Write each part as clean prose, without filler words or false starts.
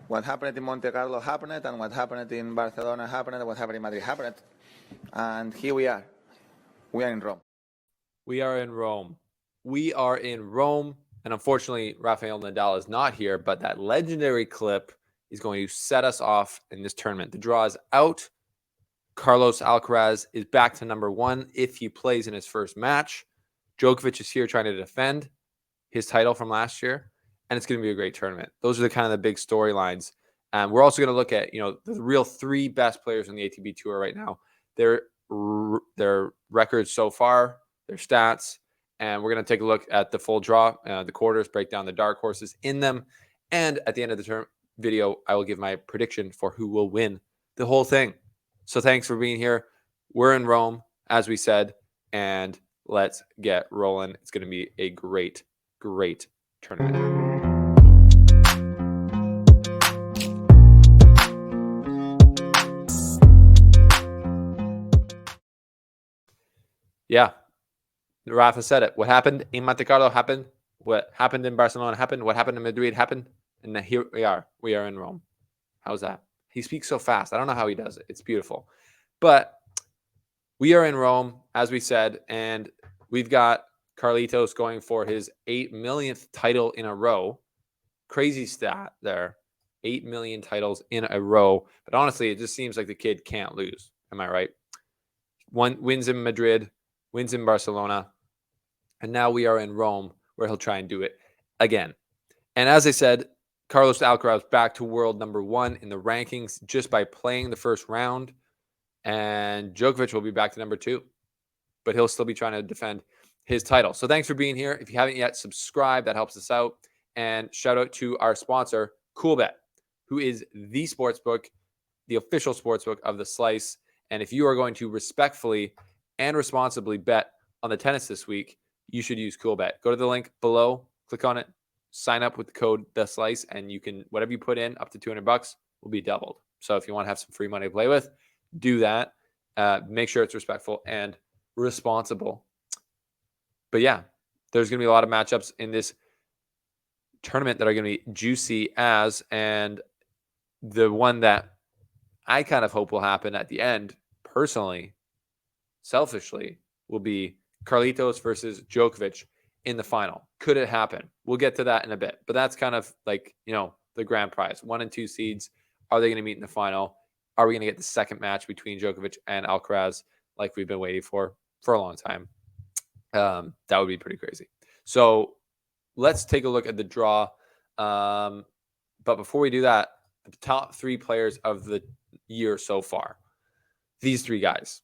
What happened in Monte Carlo happened, and what happened in Barcelona happened, and what happened in Madrid happened. And here we are. We are in Rome. We are in Rome. We are in Rome. And unfortunately, Rafael Nadal is not here, but that legendary clip is going to set us off in this tournament. The draw is out. Carlos Alcaraz is back to number one if he plays in his first match. Djokovic is here trying to defend his title from last year, and it's going to be a great tournament. Those are the kind of the big storylines. We're also going to look at, the real three best players in the ATP Tour right now, their records so far, their stats, and we're going to take a look at the full draw, the quarters, break down the dark horses in them, and at the end of the video, I will give my prediction for who will win the whole thing. So thanks for being here. We're in Rome, as we said, and let's get rolling. It's going to be a great tournament. Yeah, Rafa said it. What happened in Monte Carlo happened. What happened in Barcelona happened. What happened in Madrid happened. And here we are. We are in Rome. How's that? He speaks so fast. I don't know how he does it. It's beautiful. But we are in Rome, as we said, and we've got Carlitos going for his 8 millionth title in a row. Crazy stat there. 8 million titles in a row. But honestly, it just seems like the kid can't lose. Am I right? Wins in Madrid, wins in Barcelona, and now we are in Rome where he'll try and do it again. And as I said, Carlos Alcaraz back to world number one in the rankings just by playing the first round. And Djokovic will be back to number two, but he'll still be trying to defend his title. So thanks for being here. If you haven't yet, subscribe. That helps us out. And shout out to our sponsor, CoolBet, who is the sportsbook, the official sportsbook of the Slice. And if you are going to respectfully and responsibly bet on the tennis this week, you should use CoolBet. Go to the link below, click on it, sign up with the code TheSlice, and you can, whatever you put in, up to $200 will be doubled. So if you want to have some free money to play with, do that. Make sure it's respectful and responsible. But yeah, there's going to be a lot of matchups in this tournament that are going to be juicy and the one that I kind of hope will happen at the end, personally, selfishly, will be Carlitos versus Djokovic in the final. Could it happen? We'll get to that in a bit. But that's kind of like, the grand prize. 1 and 2 seeds. Are they going to meet in the final? Are we going to get the second match between Djokovic and Alcaraz like we've been waiting for a long time? That would be pretty crazy. So let's take a look at the draw. But before we do that, the top 3 players of the year so far. These 3 guys.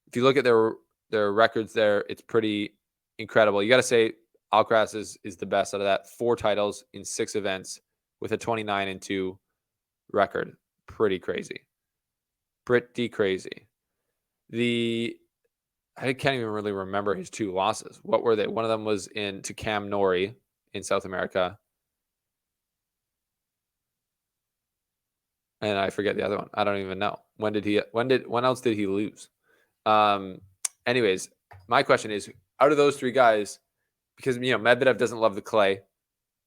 If you look at their records there, it's pretty incredible. You got to say Alcaraz is the best out of that. 4 titles in 6 events with a 29-2 record. Pretty crazy. Pretty crazy. I can't even really remember his 2 losses. What were they? One of them was to Cam Norrie in South America. And I forget the other one. I don't even know. When else did he lose? Anyways, my question is, out of those 3 guys, because Medvedev doesn't love the clay,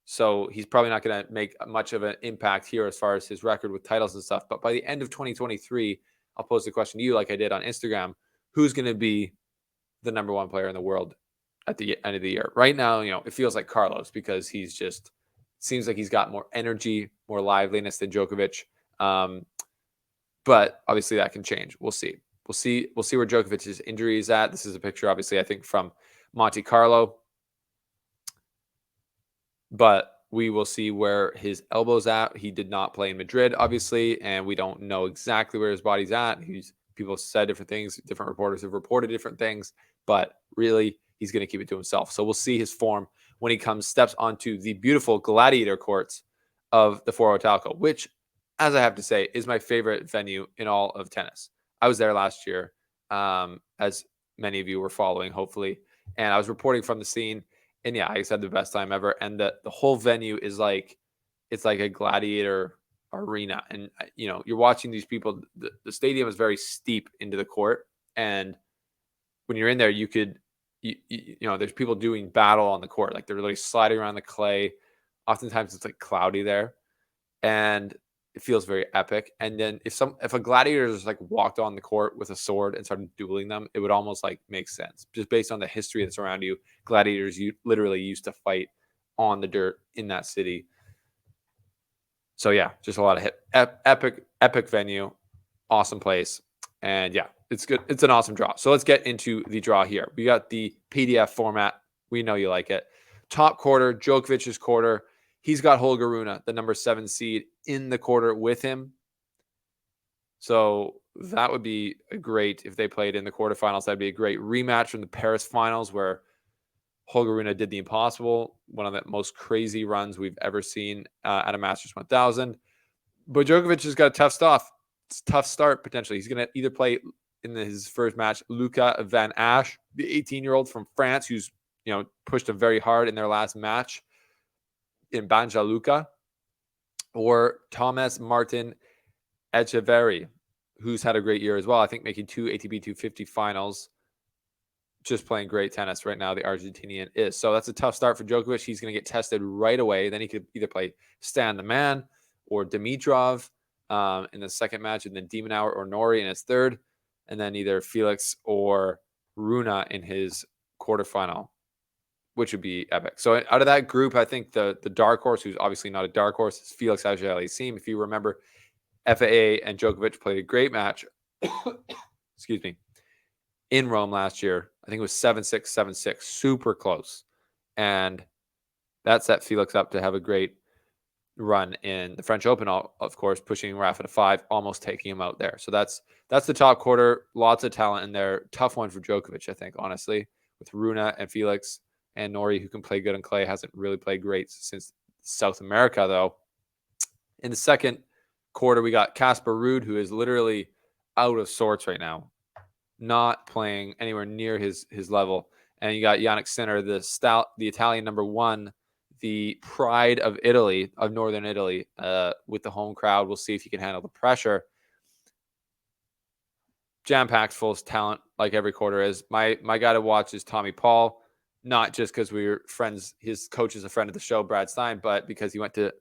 so he's probably not going to make much of an impact here as far as his record with titles and stuff. But by the end of 2023, I'll pose the question to you like I did on Instagram: who's going to be the number 1 player in the world at the end of the year? Right now, it feels like Carlos, because seems like he's got more energy, more liveliness than Djokovic. But obviously that can change. We'll see. We'll see where Djokovic's injury is at. This is a picture, obviously, I think from Monte Carlo. But we will see where his elbow's at. He did not play in Madrid, obviously, and we don't know exactly where his body's at. People have said different things. Different reporters have reported different things. But really, he's going to keep it to himself. So we'll see his form when he steps onto the beautiful gladiator courts of the Foro Italico, which, as I have to say, is my favorite venue in all of tennis. I was there last year, as many of you were following, hopefully. And I was reporting from the scene. And yeah, I just had the best time ever. And the whole venue is it's like a gladiator arena. And, you're watching these people. The stadium is very steep into the court. And when you're in there, there's people doing battle on the court. Like, they're really sliding around the clay. Oftentimes it's like cloudy there. And it feels very epic. And then if a gladiator just like walked on the court with a sword and started dueling them, it would almost like make sense just based on the history that's around you. Gladiators literally used to fight on the dirt in that city. So yeah, just a lot of epic venue, awesome place. And yeah, it's good. It's an awesome draw. So let's get into the draw here. We got the PDF format. We know you like it. Top quarter, Djokovic's quarter. He's got Holger Rune, the number 7 seed, in the quarter with him. So that would be great if they played in the quarterfinals. That'd be a great rematch from the Paris finals where Holger Rune did the impossible, one of the most crazy runs we've ever seen at a Masters 1000. But Djokovic has got a tough start potentially. He's going to either play in his first match Luca Van Asch, the 18-year-old from France, who's pushed him very hard in their last match in Banja Luka, or Thomas Martin Echeverry, who's had a great year as well. I think making 2 ATP 250 finals. Just playing great tennis right now, the Argentinian is. So that's a tough start for Djokovic. He's going to get tested right away. Then he could either play Stan the Man or Dimitrov in the second match, and then Demonauer or Norrie in his third, and then either Felix or Rune in his quarterfinal, which would be epic. So out of that group, I think the dark horse, who's obviously not a dark horse, is Felix Auger-Aliassime. If you remember, FAA and Djokovic played a great match. Excuse me. In Rome last year. I think it was 7-6, 7-6, super close. And that set Felix up to have a great run in the French Open, of course, pushing Rafa to 5, almost taking him out there. So that's the top quarter. Lots of talent in there. Tough one for Djokovic, I think, honestly, with Rune and Felix and Norrie, who can play good on clay. Hasn't really played great since South America, though. In the second quarter, we got Casper Ruud, who is literally out of sorts right now, not playing anywhere near his level. And you got Yannick Sinner, the Italian number 1, the pride of Italy, of Northern Italy, with the home crowd. We'll see if he can handle the pressure. Jam-packed full of talent, like every quarter is. My guy to watch is Tommy Paul, not just because we were friends. His coach is a friend of the show, Brad Stein, but because he went to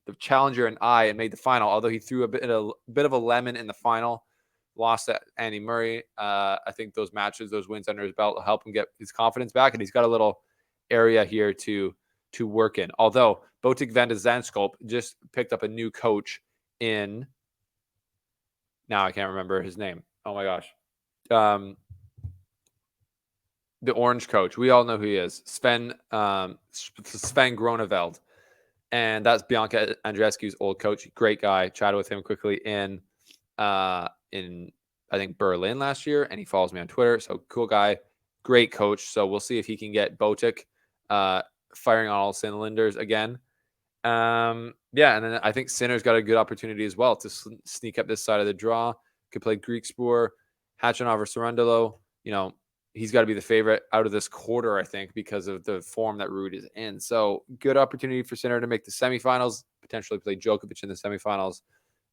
the Challenger and made the final, although he threw a bit of a lemon in the final. Lost to Andy Murray. I think those wins under his belt will help him get his confidence back, and he's got a little area here to work in. Although Botic van de Zandschulp just picked up a new coach in, now I can't remember his name. Oh my gosh. The orange coach. We all know who he is. Sven Groneveld. And that's Bianca Andreescu's old coach. Great guy. Chatted with him quickly in I think Berlin last year, and he follows me on Twitter. So cool guy, great coach. So we'll see if he can get Botic firing on all cylinders again. And then I think Sinner's got a good opportunity as well to sneak up this side of the draw. Could play Griekspoor, Hachanov or Sarandolo. He's got to be the favorite out of this quarter, I think, because of the form that Ruud is in. So good opportunity for Sinner to make the semifinals, potentially play Djokovic in the semifinals.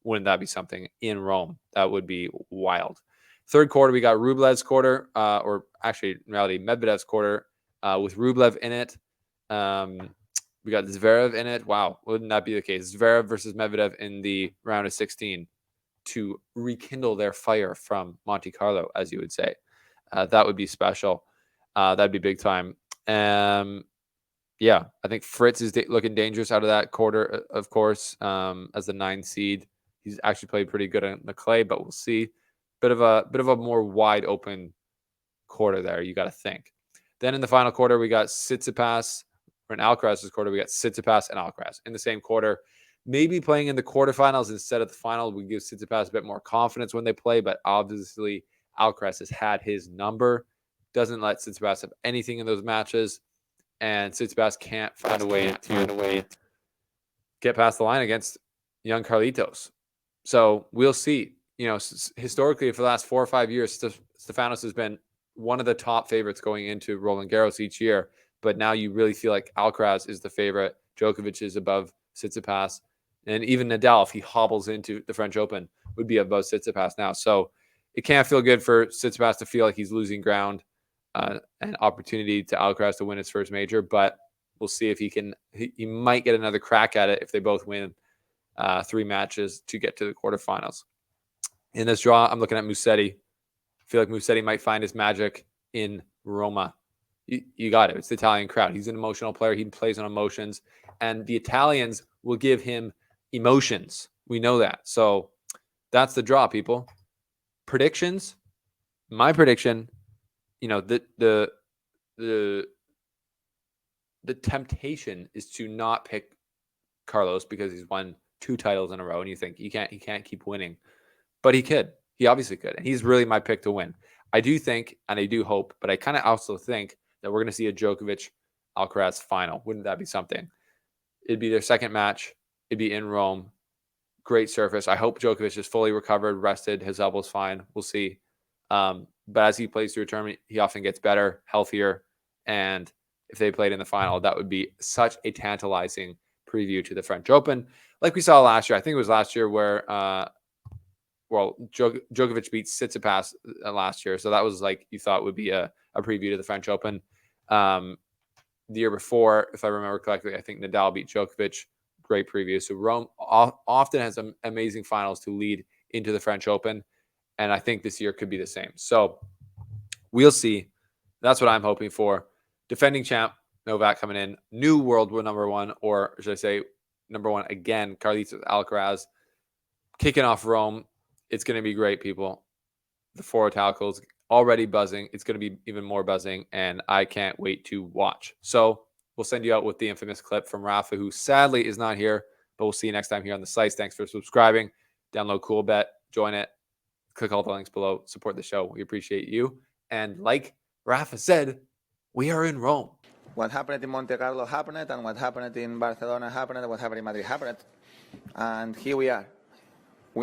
Wouldn't that be something in Rome? That would be wild. Third quarter, we got Rublev's quarter, or actually, in reality, Medvedev's quarter with Rublev in it. We got Zverev in it. Wow, wouldn't that be the case? Zverev versus Medvedev in the round of 16 to rekindle their fire from Monte Carlo, as you would say. That would be special. That'd be big time. I think Fritz is looking dangerous out of that quarter, of course, as the 9 seed. He's actually played pretty good on the clay, but we'll see. Bit of a more wide open quarter there, you got to think. Then in the final quarter, we got Tsitsipas. Or in Alcaraz's quarter, we got Tsitsipas and Alcaraz in the same quarter. Maybe playing in the quarterfinals instead of the final would give Tsitsipas a bit more confidence when they play, but obviously Alcaraz has had his number. Doesn't let Tsitsipas have anything in those matches, and Tsitsipas can't find a way to get past the line against young Carlitos. So we'll see. Historically, for the last 4 or 5 years, Stefanos has been one of the top favorites going into Roland Garros each year. But now you really feel like Alcaraz is the favorite. Djokovic is above Tsitsipas. And even Nadal, if he hobbles into the French Open, would be above Tsitsipas now. So it can't feel good for Tsitsipas to feel like he's losing ground, an opportunity to Alcaraz to win his first major. But we'll see if he can. He might get another crack at it if they both win 3 matches to get to the quarterfinals. In this draw, I'm looking at Musetti. I feel like Musetti might find his magic in Roma. You got it. It's the Italian crowd. He's an emotional player. He plays on emotions. And the Italians will give him emotions. We know that. So that's the draw, people. Predictions. My prediction, the temptation is to not pick Carlos because he's won 2 titles in a row, and you think he can't keep winning. But he could. He obviously could. And he's really my pick to win. I do think, and I do hope, but I kind of also think that we're going to see a Djokovic Alcaraz final. Wouldn't that be something? It'd be their second match. It'd be in Rome. Great surface. I hope Djokovic is fully recovered, rested. His elbow's fine. We'll see. But as he plays through a tournament, he often gets better, healthier. And if they played in the final, that would be such a tantalizing preview to the French Open. Like we saw last year. I think it was last year where Djokovic beat Tsitsipas last year. So that was like you thought would be a preview to the French Open. The year before, if I remember correctly, I think Nadal beat Djokovic. Great preview. So Rome often has amazing finals to lead into the French Open. And I think this year could be the same. So we'll see. That's what I'm hoping for. Defending champ, Novak coming in. New world number 1, or should I say number 1 again, Carlos Alcaraz. Kicking off Rome. It's going to be great, people. The Foro Italico is already buzzing. It's going to be even more buzzing, and I can't wait to watch. So we'll send you out with the infamous clip from Rafa, who sadly is not here, but we'll see you next time here on the Slice. Thanks for subscribing. Download CoolBet. Join it. Click all the links below. Support the show. We appreciate you. And like Rafa said, we are in Rome. What happened in Monte Carlo happened, and what happened in Barcelona happened, what happened in Madrid happened. And here we are.